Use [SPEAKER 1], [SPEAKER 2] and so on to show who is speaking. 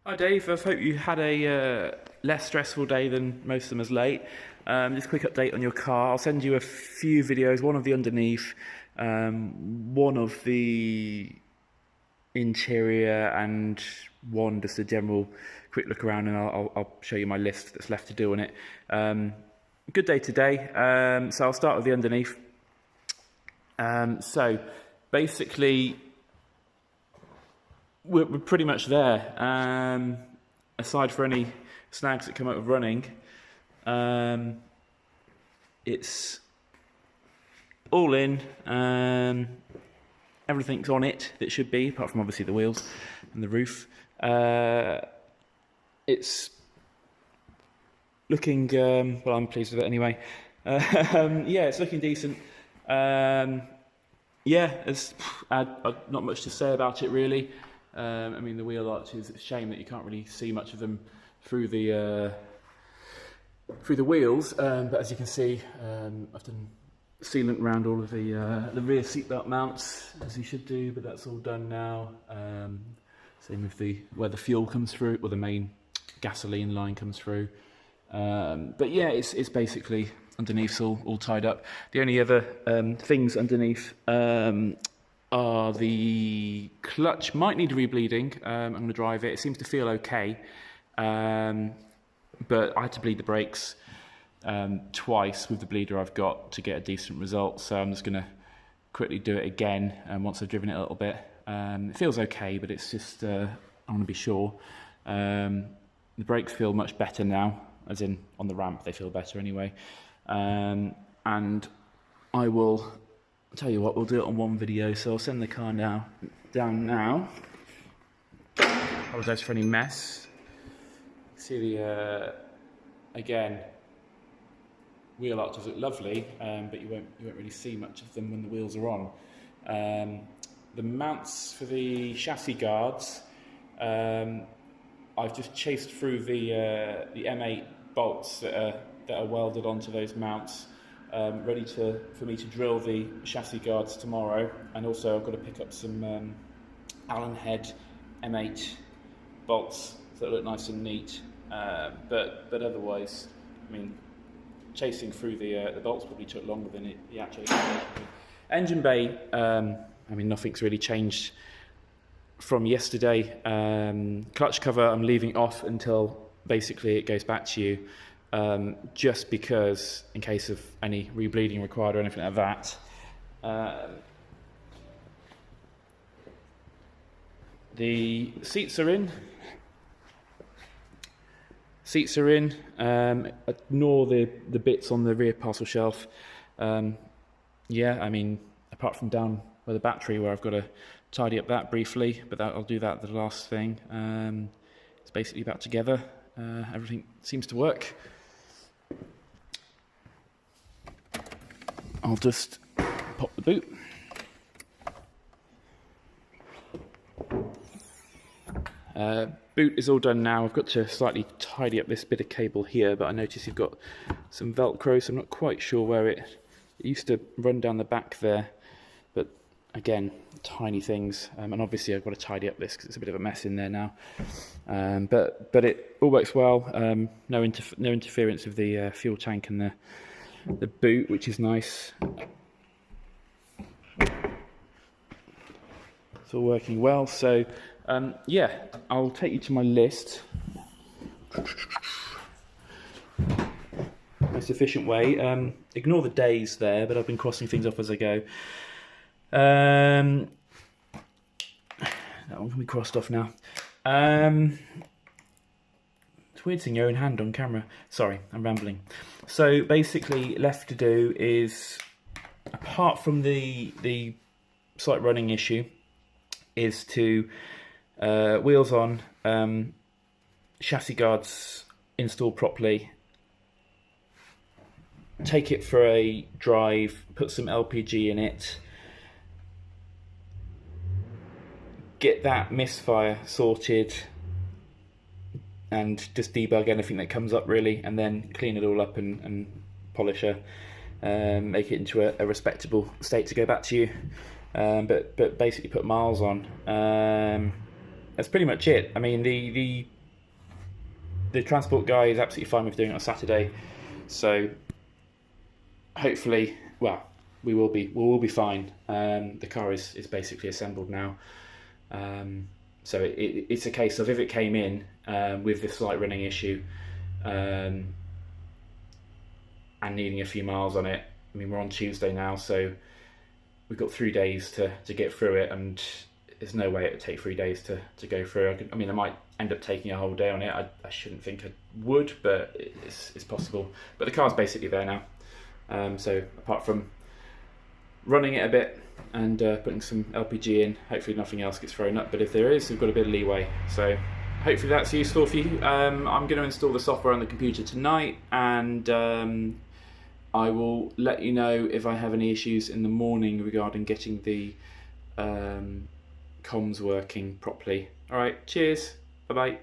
[SPEAKER 1] Hi Dave, I hope you had a less stressful day than most of them as late. Just a quick update on your car. I'll send you a few videos, one of the underneath, one of the interior, and one just a general quick look around, and I'll show you my list that's left to do on it. Good day today. So I'll start with the underneath. So basically, we're pretty much there. Aside for any snags that come out of running, it's all in. Everything's on it that should be, apart from obviously the wheels and the roof. It's looking, well, I'm pleased with it anyway. Yeah, it's looking decent. Yeah, not much to say about it really. I mean, the wheel arches, it's a shame that you can't really see much of them through the wheels, but as you can see, I've done sealant around all of the rear seatbelt mounts, as you should do, but that's all done now. Same with where the fuel comes through, or the main gasoline line comes through. But yeah, it's basically underneath's all tied up. The only other things underneath are the clutch might need rebleeding. I'm going to drive it. It seems to feel okay, but I had to bleed the brakes twice with the bleeder I've got to get a decent result. So I'm just going to quickly do it again once I've driven it a little bit. It feels okay, but it's just I want to be sure. The brakes feel much better now, as in on the ramp they feel better anyway. And I will tell you what, we'll do it on one video. So I'll send the car down now. Apologise for any mess. See the again, wheel arches look lovely, but you won't really see much of them when the wheels are on. The mounts for the chassis guards, I've just chased through the M8 bolts that are welded onto those mounts, ready for me to drill the chassis guards tomorrow. And also I've got to pick up some Allen head M8 bolts that look nice and neat. But otherwise, I mean, chasing through the bolts probably took longer than the actual installation. Engine bay, I mean, nothing's really changed from yesterday. Clutch cover I'm leaving off until basically it goes back to you, just because in case of any rebleeding required or anything like that. The seats are in. Ignore the bits on the rear parcel shelf. Yeah, I mean, apart from down where the battery, where I've got to tidy up that briefly, but I'll do that the last thing. It's basically about together. Everything seems to work. I'll just pop the boot. Boot is all done now. I've got to slightly tidy up this bit of cable here, but I notice you've got some Velcro, so I'm not quite sure where it used to run down the back there. But again, tiny things, and obviously I've got to tidy up this because it's a bit of a mess in there now. But it all works well. No interference with the fuel tank and the boot, which is nice. It's all working well. So yeah, I'll take you to my list. Most efficient way. Ignore the days there, but I've been crossing things off as I go. That one can be crossed off now. It's weird seeing your own hand on camera. Sorry, I'm rambling. So basically, left to do is, apart from the slight running issue, is to wheels on, chassis guards installed properly, take it for a drive, put some LPG in it, get that misfire sorted, and just debug anything that comes up really, and then clean it all up and polish her, make it into a respectable state to go back to you. But basically put miles on. That's pretty much it. I mean, the the transport guy is absolutely fine with doing it on Saturday, so hopefully, well, we'll all be fine. The car is basically assembled now, so it's a case of if it came in with this slight running issue and needing a few miles on it. I mean, we're on Tuesday now, so we've got 3 days to get through it, and there's no way it would take 3 days to go through. I mean, I might end up taking a whole day on it. I shouldn't think I would, but it's possible. But the car's basically there now. So apart from running it a bit and putting some LPG in, hopefully nothing else gets thrown up. But if there is, we've got a bit of leeway. So hopefully that's useful for you. I'm going to install the software on the computer tonight, and I will let you know if I have any issues in the morning regarding getting the comms working properly. All right, cheers. Bye-bye.